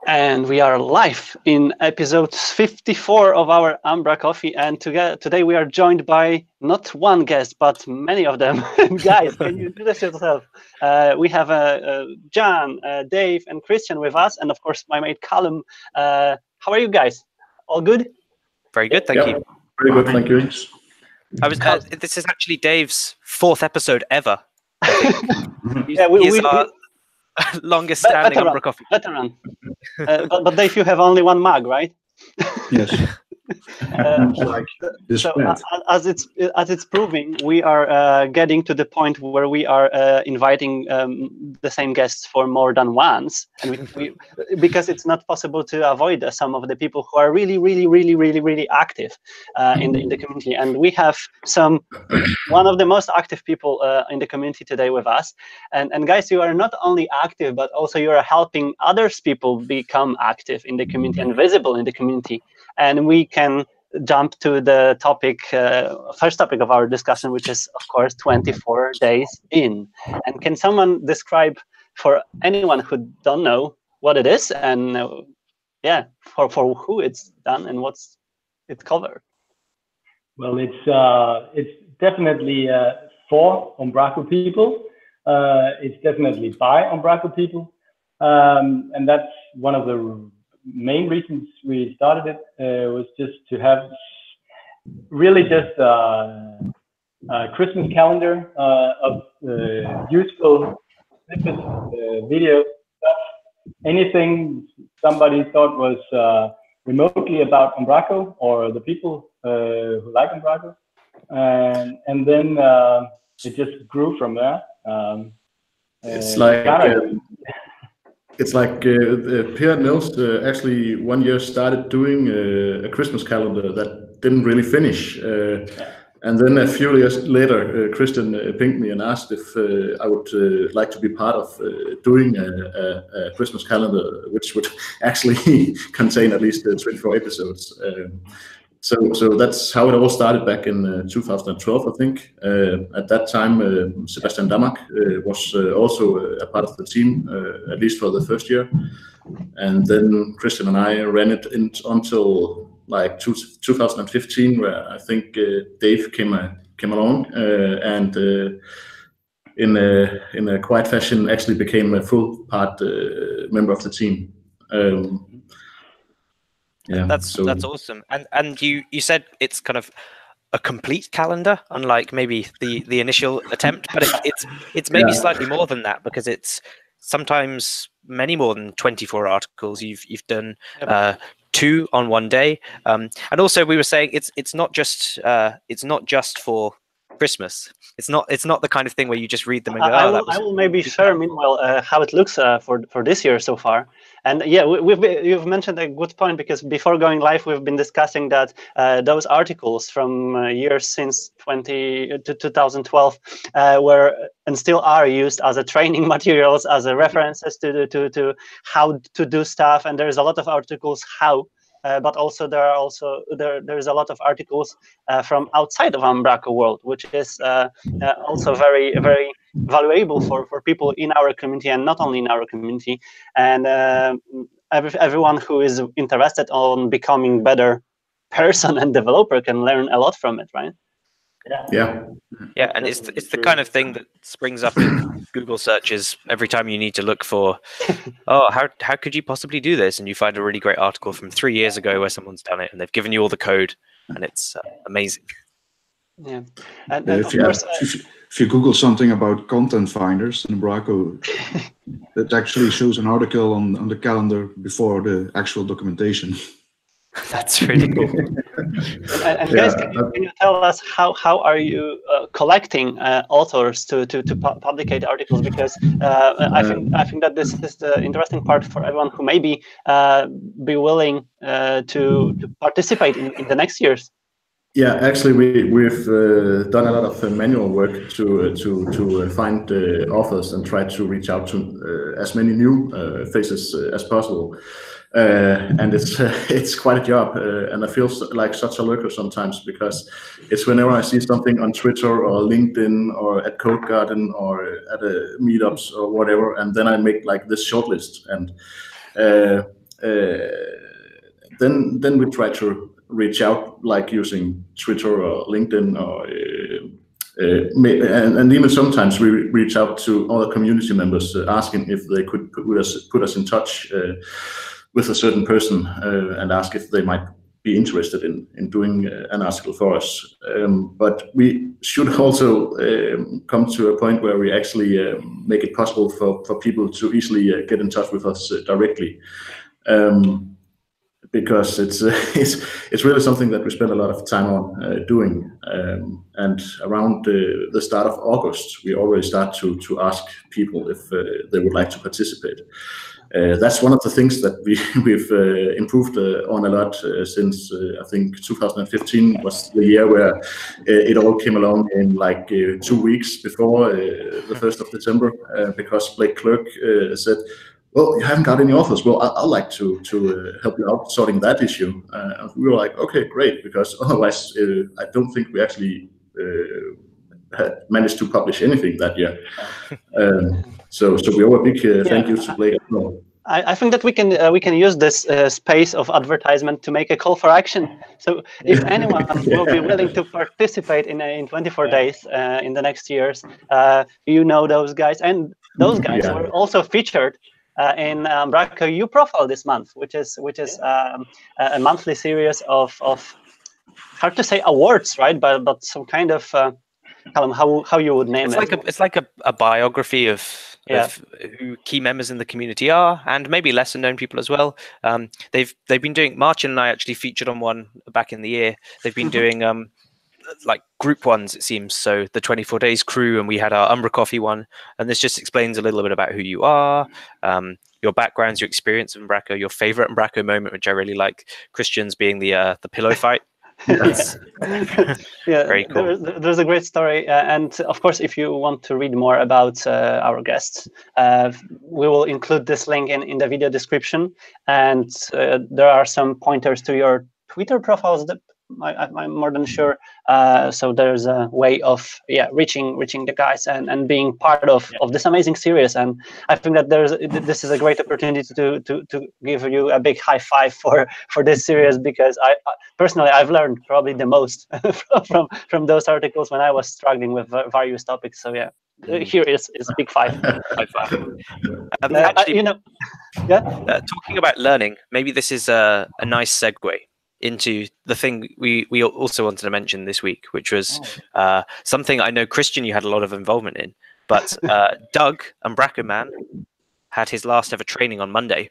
And we are live in episode 54 of our umbraCoffee, and today we are joined by not one guest, but many of them. Guys, can you introduce yourself? We have John, Dave, and Chriztian with us, and of course my mate Callum. How are you guys? All good? Very good, thank you. Very good, thank you. This is actually Dave's 4th episode ever. I think. Yeah, He's our longest standing umbraCoffee. Veteran. But Dave, you have only one mug, right? Yes. As it's proving, we are getting to the point where we are inviting the same guests for more than once, and we because it's not possible to avoid some of the people who are really active in the community, and we have one of the most active people in the community today with us, and guys, you are not only active, but also you are helping others people become active in the community and visible in the community. And we can jump to the topic, first topic of our discussion, which is, of course, 24 days in. And can someone describe for anyone who don't know what it is, and for who it's done and what's it covered? Well, it's definitely for Umbraco people. It's definitely by Umbraco people, and that's one of the main reasons we started it. Was just to have really just a Christmas calendar of useful snippets, video stuff, anything somebody thought was remotely about Umbraco or the people who like Umbraco, and then it just grew from there. It's like Per Nils actually one year started doing a Christmas calendar that didn't really finish. And then a few years later, Chriztian pinged me and asked if I would like to be part of doing a Christmas calendar, which would actually contain at least 24 episodes. So that's how it all started back in 2012, I think. At that time, Sebastian Damak was also a part of the team, at least for the first year. And then Chriztian and I ran it until like 2015, where I think Dave came along and in a quiet fashion actually became a full part member of the team. Yeah, that's awesome. And you said it's kind of a complete calendar, unlike maybe the initial attempt, but it's maybe slightly more than that, because it's sometimes many more than 24 articles. You've done 2 on one day, and also we were saying it's not just for Christmas. It's not the kind of thing where you just read them and go. I will maybe share meanwhile how it looks for this year so far. And yeah, you've mentioned a good point, because before going live, we've been discussing that those articles from years since 2012 were and still are used as a training materials, as a references to how to do stuff. And there's a lot of articles how. But also there is a lot of articles from outside of Umbraco world, which is also very valuable for people in our community, and not only in our community. And everyone who is interested on becoming better person and developer can learn a lot from it, right? Yeah, and it's the kind of thing that springs up in Google searches every time you need to look for, how could you possibly do this? And you find a really great article from 3 years ago where someone's done it and they've given you all the code, and it's amazing. Yeah, and of course, if you Google something about content finders in Umbraco, that actually shows an article on the calendar before the actual documentation. That's really cool. And guys, can you tell us how are you collecting authors to publicate articles? Because I think that this is the interesting part for everyone who maybe be willing to participate in the next years. Yeah, actually, we've done a lot of manual work to find authors and try to reach out to as many new faces as possible. And it's quite a job, and I feel like such a lurker sometimes, because it's whenever I see something on Twitter or LinkedIn or at Skovgaard or at meetups or whatever, and then I make like this shortlist, and then we try to reach out, like using Twitter or LinkedIn, or and even sometimes we reach out to other community members asking if they could put us in touch with a certain person and ask if they might be interested in doing an article for us. But we should also come to a point where we actually make it possible for people to easily get in touch with us directly. Because it's really something that we spend a lot of time on doing, and around the start of August, we already start to ask people if they would like to participate. That's one of the things that we've improved on a lot since I think 2015 was the year where it all came along in like 2 weeks before the 1st of December, because Blake Clerk said, well, you haven't got any offers. Well, I'd like to help you out sorting that issue. And we were like, okay, great, because otherwise I don't think we actually had managed to publish anything that year. So we owe a big thank you to Blake. I think that we can use this space of advertisement to make a call for action. So if anyone will be willing to participate in 24 days in the next years, you know those guys, and those guys were also featured in Umbraco You Profile this month, which is a monthly series of hard to say awards, right? But some kind of Callum, how you would name it? It's like a biography of who key members in the community are, and maybe lesser known people as well. They've been doing, Marcin and I actually featured on one back in the year. They've been doing like group ones, it seems. So the 24 Days crew, and we had our umbraCoffee one, and this just explains a little bit about who you are, your backgrounds, your experience of Umbraco, your favorite Umbraco moment, which I really like. Chriztian's being the pillow fight. Very cool. There's a great story, and of course, if you want to read more about our guests, we will include this link in the video description, and there are some pointers to your Twitter profiles that I'm more than sure. So there's a way of reaching the guys and being part of this amazing series. And I think that this is a great opportunity to give you a big high five for this series, because I personally I've learned probably the most from those articles when I was struggling with various topics. So here is big five. High five. Actually, talking about learning, maybe this is a nice segue into the thing we also wanted to mention this week, which was something I know, Chriztian, you had a lot of involvement in, but Doug, BroccoMan, had his last ever training on Monday,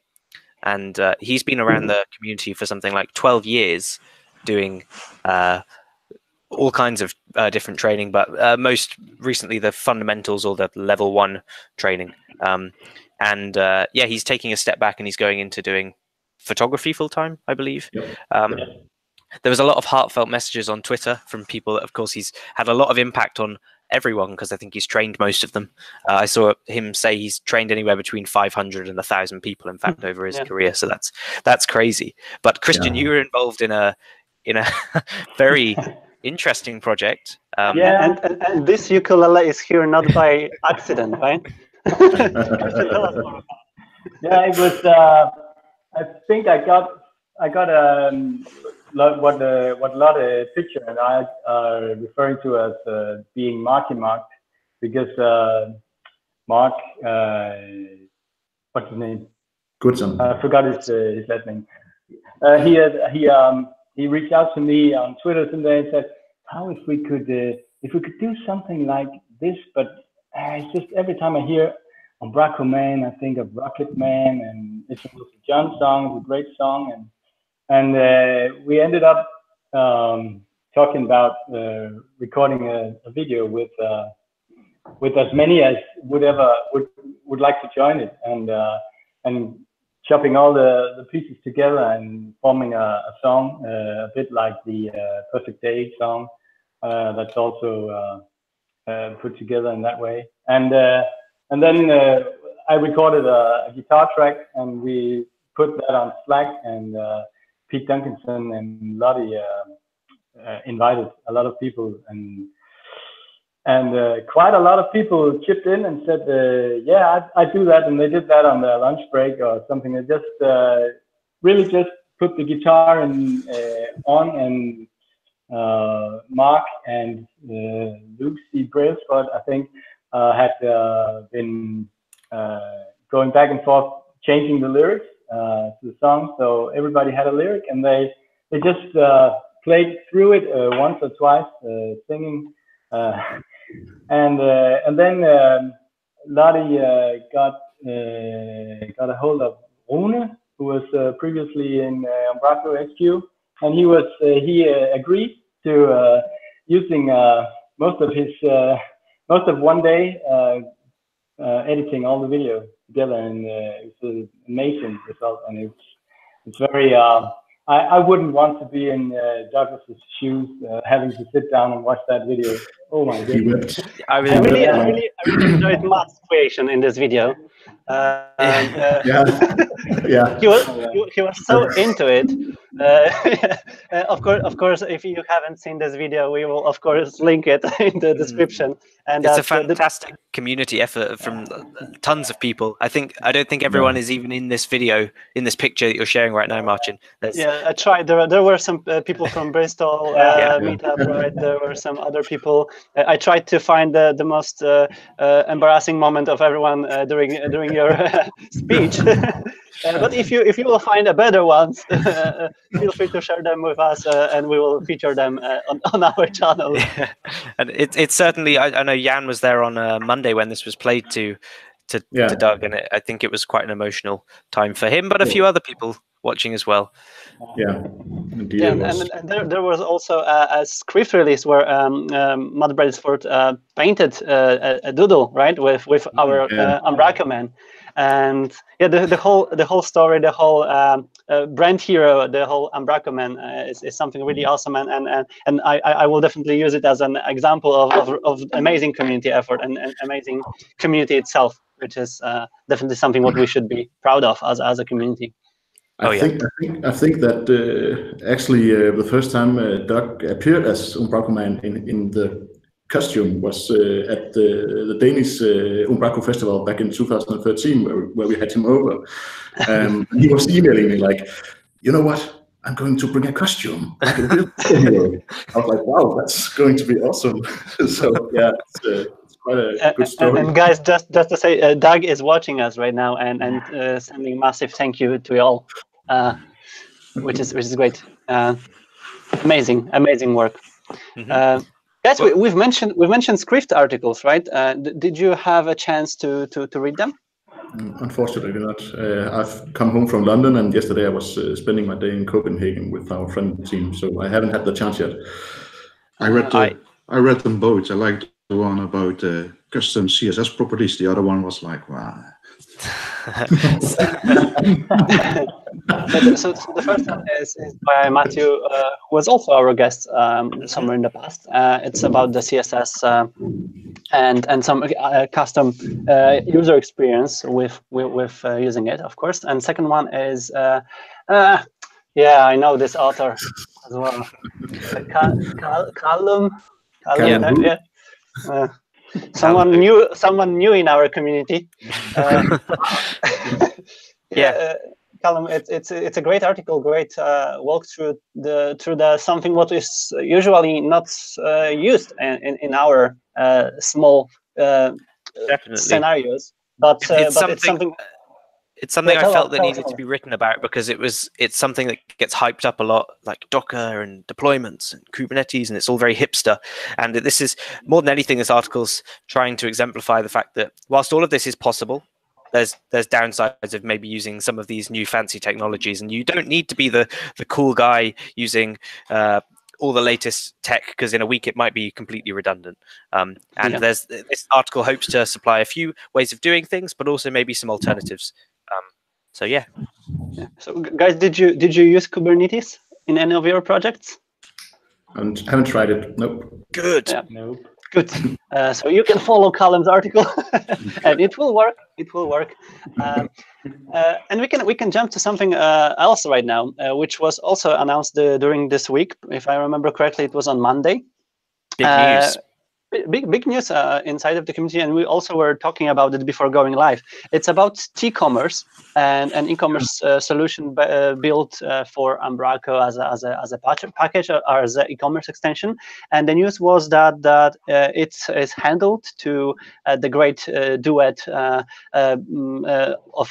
and he's been around the community for something like 12 years doing all kinds of different training, but most recently the fundamentals or the level 1 training. He's taking a step back and he's going into doing photography full-time, I believe. There was a lot of heartfelt messages on Twitter from people that, of course, he's had a lot of impact on everyone, because I think he's trained most of them. I saw him say he's trained anywhere between 500 and 1,000 people, in fact, over his career. So that's crazy. But Chriztian, you were involved in a very interesting project. And this ukulele is here not by accident, right? It was. I think I got what Lotte Pitcher and I are referring to as being Marky Marked, because Mark, what's his name? Goodson. I forgot his last name. He reached out to me on Twitter someday and said, "How if we could do something like this?" But it's just every time I hear BroccoMan, I think of RocketMan, and it's a John song, it's a great song, and we ended up talking about recording a video with as many as would like to join it, and chopping all the pieces together and forming a song, a bit like the Perfect Day song, that's also put together in that way, and then I recorded a guitar track, and we put that on Slack, and Pete Duncanson and Lottie invited a lot of people, and quite a lot of people chipped in and said, I do that, and they did that on their lunch break or something. It just really just put the guitar on, and Mark and Lucy Brailsford, I think, had been going back and forth, changing the lyrics to the song. So everybody had a lyric, and they just played through it once or twice, singing, and then Lottie got a hold of Rune, who was previously in Umbraco HQ, and he agreed to using most of one day editing all the video together, and it's an amazing result. And it's very I wouldn't want to be in Douglas's shoes, having to sit down and watch that video. Oh my goodness! I really enjoyed Matt's creation in this video. Yeah. He was so into it. Of course, if you haven't seen this video, we will of course link it in the description. And it's a fantastic community effort from tons of people. I don't think everyone is even in this video, in this picture that you're sharing right now, Marcin. I tried. There were some people from Bristol meetup, right? There were some other people. I tried to find the most embarrassing moment of everyone during your speech. But if you will find a better ones, feel free to share them with us, and we will feature them on our channel. Yeah. And it's certainly, I know Jan was there on Monday when this was played to Doug, and I think it was quite an emotional time for him, but a few other people watching as well. Yeah, indeed. And there was also a script release where Matt Brailsford painted a doodle, right, with our umbracoMan. And the whole story, the whole brand hero, the whole umbracoMan is something really awesome, and I will definitely use it as an example of amazing community effort and amazing community itself, which is definitely something what we should be proud of as a community. I think that actually the first time Doug appeared as umbracoMan in the costume was at the Danish Umbraco Festival back in 2013, where we had him over. He was emailing me like, you know what? I'm going to bring a costume. Like a real hero. I was like, wow, that's going to be awesome. So yeah, it's quite a good story. And guys, just to say, Doug is watching us right now and sending massive thank you to you all, which is great. Amazing work. Mm-hmm. Guys, we've mentioned script articles, right? Did you have a chance to read them? Unfortunately not. I've come home from London, and yesterday I was spending my day in Copenhagen with our friend team, so I haven't had the chance yet. I read them both. I liked the one about custom CSS properties. The other one was like, wow. So the first one is by Matthew, who was also our guest somewhere in the past. It's about the CSS and some custom user experience with using it, of course. And second one is I know this author as well, Callum. Someone new in our community. Callum, it's a great article, great walk through the something what is usually not used in our small scenarios, but it's something. It's something I felt that needed to be written about, because it's something that gets hyped up a lot, like Docker and deployments and Kubernetes, and it's all very hipster. And this is, more than anything, this article's trying to exemplify the fact that whilst all of this is possible, there's downsides of maybe using some of these new fancy technologies, and you don't need to be the cool guy using all the latest tech, because in a week it might be completely redundant. This article hopes to supply a few ways of doing things, but also maybe some alternatives. So guys, did you use Kubernetes in any of your projects? And haven't tried it. Nope. Good. Yeah. Nope. Good. So you can follow Callum's article, and it will work. It will work. And we can jump to something else right now, which was also announced during this week. If I remember correctly, it was on Monday. Big news. big news inside of the community, and we also were talking about it before going live. It's about T-commerce and an e-commerce solution built for Umbraco as a package or as an e-commerce extension. And the news was that it is handled to the great duet of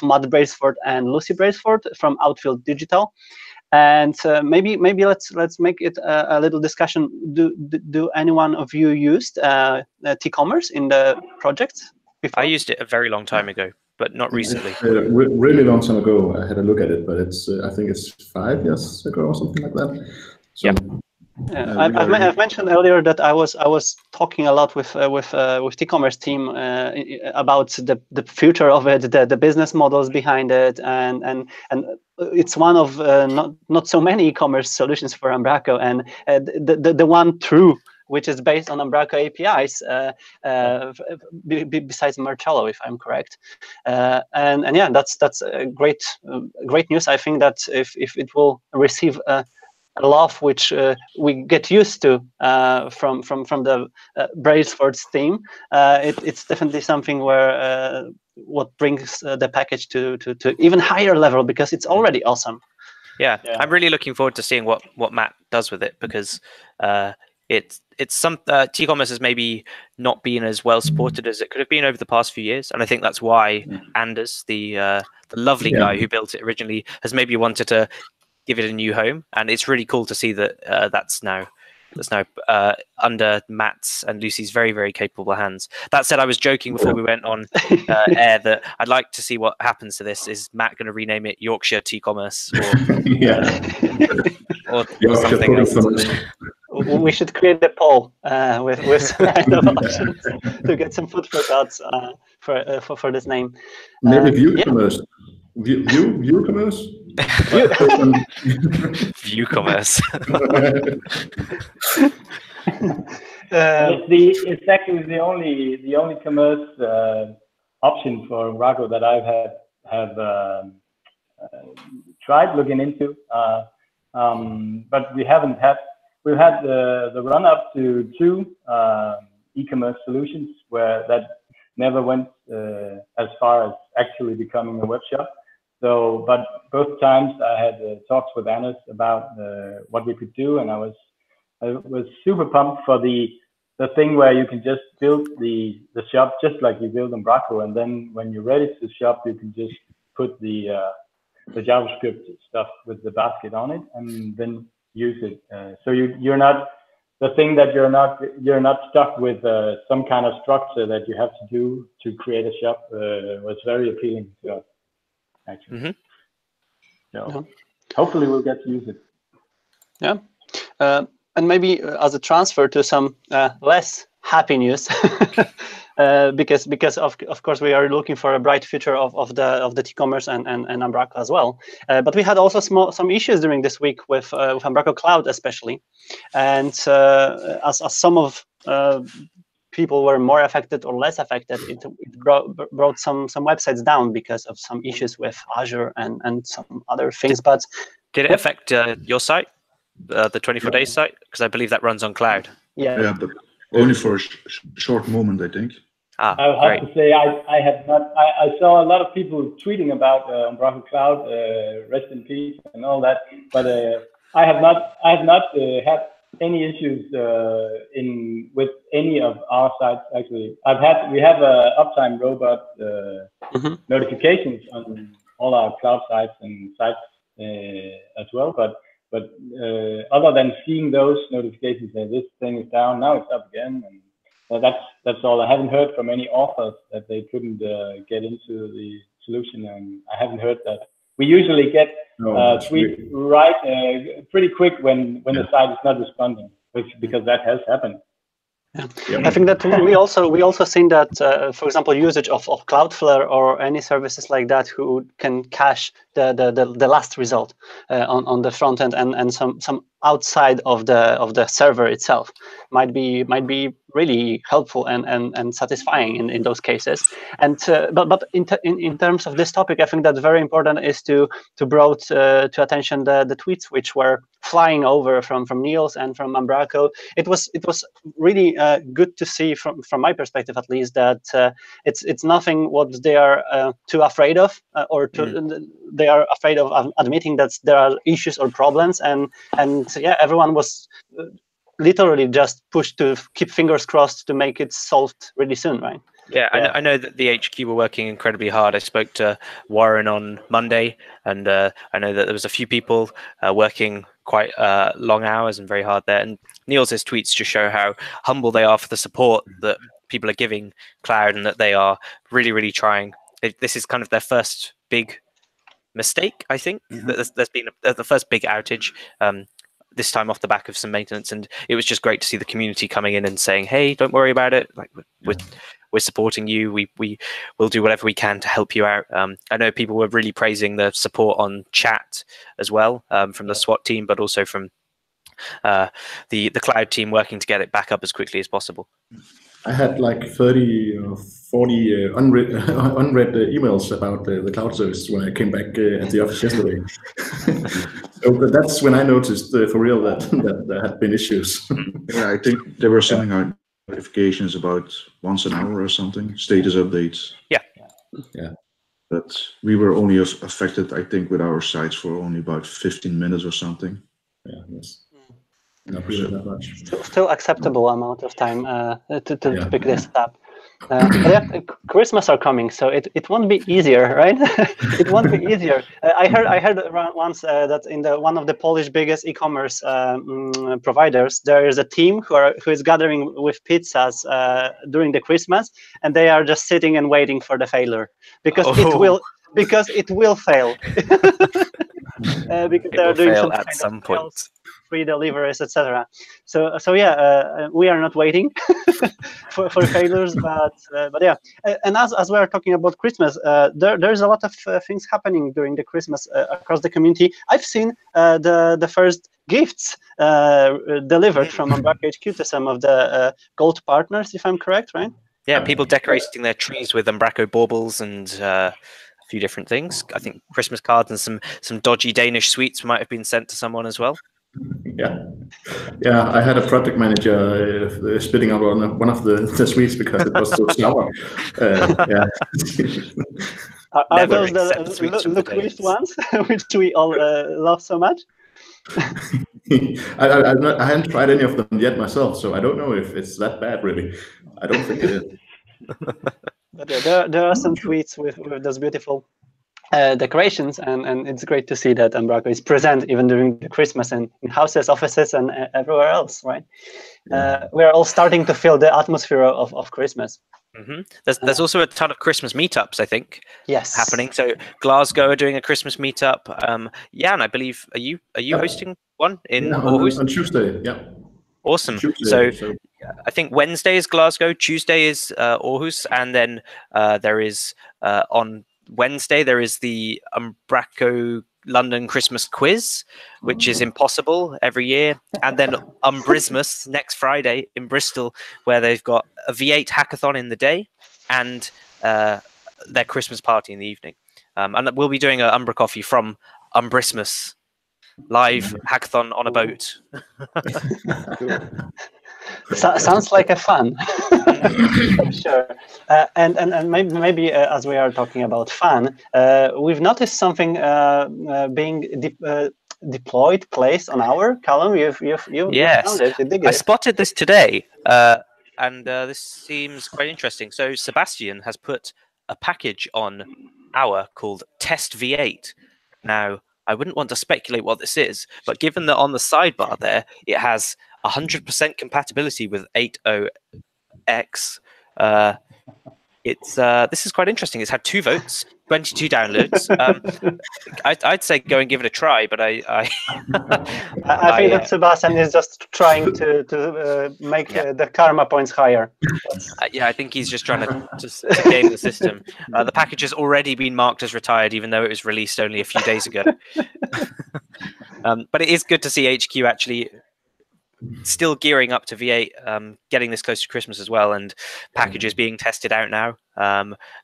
Matt Brailsford and Lucy Brailsford from Outfield Digital. And maybe let's make it a little discussion. Do anyone of you used T-commerce in the project before? I used it a very long time ago, but not recently. Really long time ago, I had a look at it, but it's I think it's 5 years ago or something like that. So, yeah, I've mentioned earlier that I was talking a lot with T-commerce team about the future of it, the business models behind it, and it's one of not so many e-commerce solutions for Umbraco, and the one true, which is based on Umbraco APIs, besides Marcello, if I'm correct. And yeah, that's a great news. I think that if it will receive a love which we get used to from the Brailsford's team, it's definitely something where what brings the package to even higher level, because it's already awesome. Yeah, I'm really looking forward to seeing what Matt does with it, because it's some T-commerce has maybe not been as well supported as it could have been over the past few years, and I think that's why Anders, the lovely guy who built it originally, has maybe wanted to give it a new home, and it's really cool to see that that's now under Matt's and Lucy's very, very capable hands. That said, I was joking before we went on air that I'd like to see what happens to this. Is Matt going to rename it Yorkshire T-commerce or something else? We should create a poll with some kind of options to get some food for thoughts for this name. Maybe ViewCommerce. ViewCommerce. ViewCommerce. It's actually the only commerce option for Umbraco that I have tried looking into, but we've had the run up to 2 e-commerce solutions where that never went as far as actually becoming a web shop. So, but both times I had talks with Anders about what we could do, and I was super pumped for the thing where you can just build the shop just like you build Umbraco, and then when you're ready to shop, you can just put the JavaScript stuff with the basket on it, and then use it. So you're not the thing that you're not stuck with some kind of structure that you have to do to create a shop. Was very appealing to us, actually. So hopefully we'll get to use it. Yeah, and maybe as a transfer to some less happy news, because of course we are looking for a bright future of the T-commerce and Umbraco as well. But we had also some issues during this week with Umbraco Cloud especially, and as some of people were more affected or less affected, it brought some websites down because of some issues with Azure and some other things. But did it affect your site, the 24 Days site? Because I believe that runs on cloud. Yeah, but only for a short moment, I think. I would have to say I have not. I saw a lot of people tweeting about Umbraco Cloud, rest in peace, and all that. But I have not had any issues with any of our sites. Actually, we have uptime robot notifications on all our cloud sites and sites as well. But other than seeing those notifications that this thing is down, now it's up again, and that's all. I haven't heard from any authors that they couldn't get into the solution, and I haven't heard that. We usually get tweets right pretty quick when the site is not responding, because that has happened. Yeah. I think that we also seen that, for example, usage of Cloudflare or any services like that who can cache the last result on the front end, and some outside of the server itself might be really helpful and satisfying in those cases. And but in terms of this topic, I think that's very important is to bring to attention the tweets which were flying over from Niels and from Umbraco. It was really good to see from my perspective at least that it's nothing what they are too afraid of or they are afraid of admitting that there are issues or problems, and yeah, everyone was literally just pushed to keep fingers crossed to make it solved really soon, right? Yeah, I know that the HQ were working incredibly hard. I spoke to Warren on Monday, and I know that there was a few people working quite long hours and very hard there. And Niels' tweets just show how humble they are for the support that people are giving Cloud, and that they are really, really trying. This is kind of their first big mistake, I think. There's been the first big outage. This time off the back of some maintenance, and it was just great to see the community coming in and saying, "Hey, don't worry about it. Like we're supporting you. We will do whatever we can to help you out." I know people were really praising the support on chat as well from the SWAT team, but also from the cloud team working to get it back up as quickly as possible. I had like 30 or 40 unread emails about the cloud service when I came back at the office yesterday. So that's when I noticed for real that there had been issues. Yeah, I think they were sending out notifications about once an hour or something, status updates. Yeah. But we were only affected, I think, with our sites for only about 15 minutes or something. Yeah, yes. Not really that much. Still acceptable amount of time to pick this up. Yeah, Christmas are coming, so it won't be easier, right? It won't be easier. I heard once that in one of the Polish biggest e-commerce providers, there is a team who is gathering with pizzas during the Christmas, and they are just sitting and waiting for the failure because it will fail. Because they are doing some at some point. Free deliveries, etc. So yeah, we are not waiting for failures, but yeah. And as we are talking about Christmas, there's a lot of things happening during the Christmas across the community. I've seen the first gifts delivered from Umbraco HQ to some of the gold partners, if I'm correct, right? Yeah, people decorating their trees with Umbraco baubles and a few different things. I think Christmas cards and some dodgy Danish sweets might have been sent to someone as well. Yeah. I had a project manager spitting out one of the sweets because it was so sour. Are those the licorice ones, which we all love so much? I haven't tried any of them yet myself, so I don't know if it's that bad, really. I don't think it is. But yeah, there are some tweets with those beautiful decorations, and it's great to see that Umbraco is present even during the Christmas and in houses, offices, and everywhere else, right? We are all starting to feel the atmosphere of Christmas. There's also a ton of Christmas meetups, I think, happening. So Glasgow are doing a Christmas meetup. Jan, I believe, are you hosting one in Aarhus? On Tuesday? Yeah. Awesome. Tuesday, so I think Wednesday is Glasgow, Tuesday is Aarhus, and then there is on Wednesday there is the Umbraco London Christmas quiz, which is impossible every year, and then Umbrismus next Friday in Bristol, where they've got a V8 hackathon in the day and their Christmas party in the evening. And we'll be doing an umbraCoffee from Umbrismus live hackathon on a boat. Sounds like a fun. I'm sure. And maybe as we are talking about fun, we've noticed something being deployed, placed on our Callum. You've yes, found it. I spotted this today, and this seems quite interesting. So Sebastian has put a package on our called Test V8. Now, I wouldn't want to speculate what this is, but given that on the sidebar there, it has 100% compatibility with 80X. This is quite interesting. It's had 2 votes, 22 downloads. I'd say go and give it a try, but I think that Sebastian is just trying to make the karma points higher. I think he's just trying to game the system. The package has already been marked as retired, even though it was released only a few days ago. But it is good to see HQ actually still gearing up to V8, getting this close to Christmas as well, and packages being tested out now.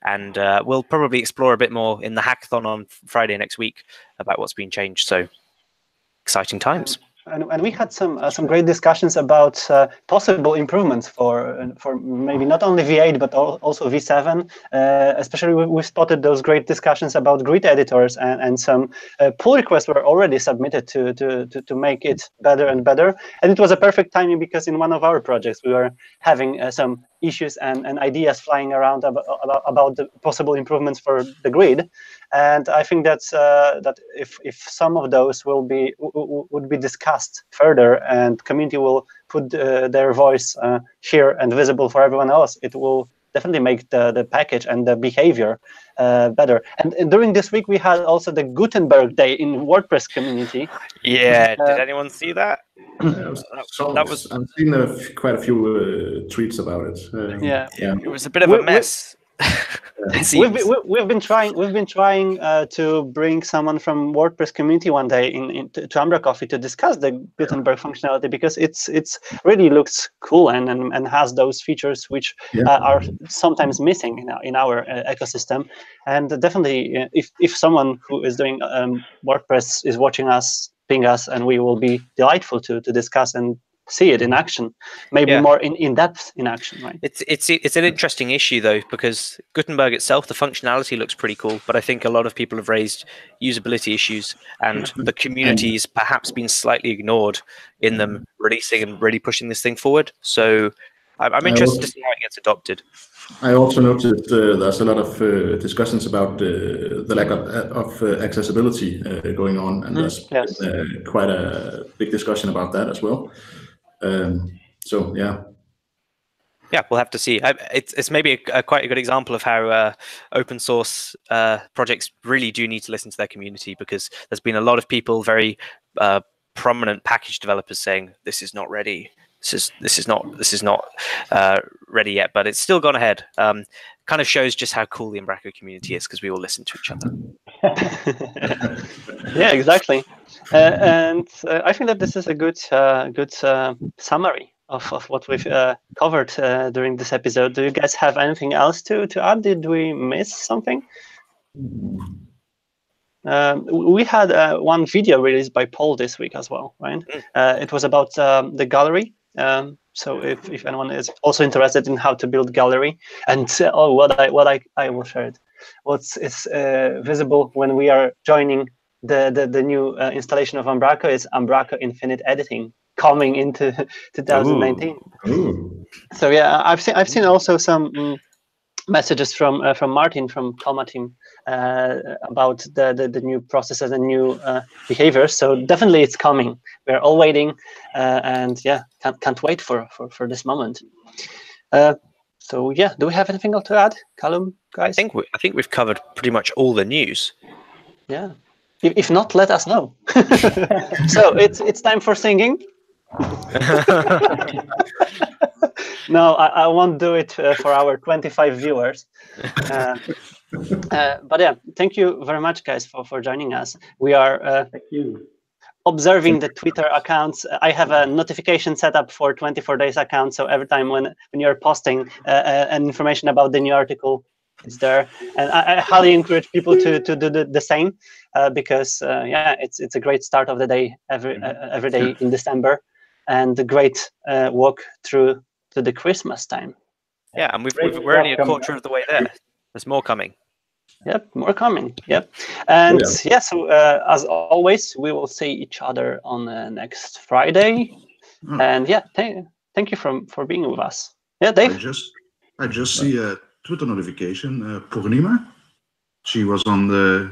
And we'll probably explore a bit more in the hackathon on Friday next week about what's been changed. So exciting times. And we had some great discussions about possible improvements for maybe not only V8 but also V7. Especially we spotted those great discussions about grid editors, and some pull requests were already submitted to make it better and better. And it was a perfect timing because in one of our projects we were having some issues and ideas flying around about the possible improvements for the grid. And I think that if some of those would be discussed further, and community will put their voice here and visible for everyone else, it will definitely make the package and the behavior better. And during this week we had also the Gutenberg Day in WordPress community. Yeah, did anyone see that? I've seen quite a few tweets about it. Yeah, it was a bit of a mess. We've been trying to bring someone from WordPress community one day to umbraCoffee to discuss the Gutenberg functionality, because it's really looks cool and has those features which are sometimes missing in our ecosystem. And definitely, if someone who is doing WordPress is watching us, ping us, and we will be delightful to discuss and see it in action, maybe more in depth in action, right? It's an interesting issue though, because Gutenberg itself, the functionality looks pretty cool, but I think a lot of people have raised usability issues, and the community's perhaps been slightly ignored in them releasing and really pushing this thing forward. So I'm interested to see how it gets adopted. I also noticed there's a lot of discussions about the lack of accessibility going on, and there's been, quite a big discussion about that as well. So yeah, we'll have to see. It's maybe quite a good example of how open source projects really do need to listen to their community, because there's been a lot of people, very prominent package developers, saying this is not ready. This is not ready yet, but it's still gone ahead. Kind of shows just how cool the Umbraco community is, because we all listen to each other. Yeah, exactly. And I think that this is a good summary of what we've covered during this episode. Do you guys have anything else to add? Did we miss something? We had one video released by Paul this week as well, right? It was about the gallery. So if anyone is also interested in how to build gallery, and what I will share it. What's visible when we are joining the new installation of Umbraco is Umbraco Infinite Editing coming into 2019. Ooh. So yeah, I've seen also some messages from Martin from Comma team about the new processes and new behaviors. So definitely it's coming. We're all waiting, and yeah, can't wait for this moment. So yeah, do we have anything else to add, Callum, guys? I think we've covered pretty much all the news. Yeah. If not, let us know. So it's time for singing. No, I won't do it for our 25 viewers. But yeah, thank you very much, guys, for joining us. We are thank you. Observing the Twitter accounts. I have a notification set up for 24 days account, so every time when you're posting an information about the new article, it's there. And I highly encourage people to do the same, because yeah, it's a great start of the day every day in December, and a great walk through to the Christmas time. Yeah, and we're only a quarter of the way there. There's more coming. Yep, more coming. Yep, and yeah. So as always, we will see each other on next Friday. And yeah, thank you for being with us. Yeah, Dave. I just see a Twitter notification. Purnima. She was the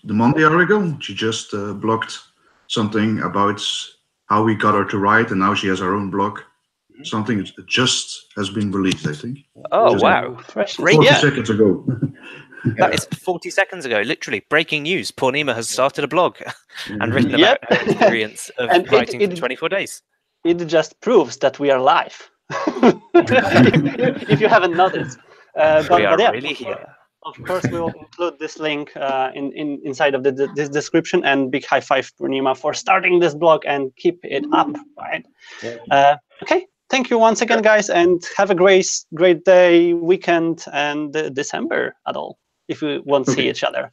Monday article. She just blocked something about how we got her to write, and now she has her own blog. Something just has been released, I think. Oh, wow. 40 seconds ago. That is 40 seconds ago, literally. Breaking news. Purnima has started a blog and written about her experience of writing for 24 days. It just proves that we are live. If you haven't noticed. We are really here. Of course, we will include this link inside of this description. And big high five, Purnima, for starting this blog and keep it up. Right? Yeah. Okay. Thank you once again, guys, and have a great day, weekend, and December at all. If we won't see each other.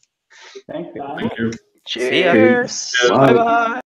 Thank you. Thank you. Cheers. Bye. Bye.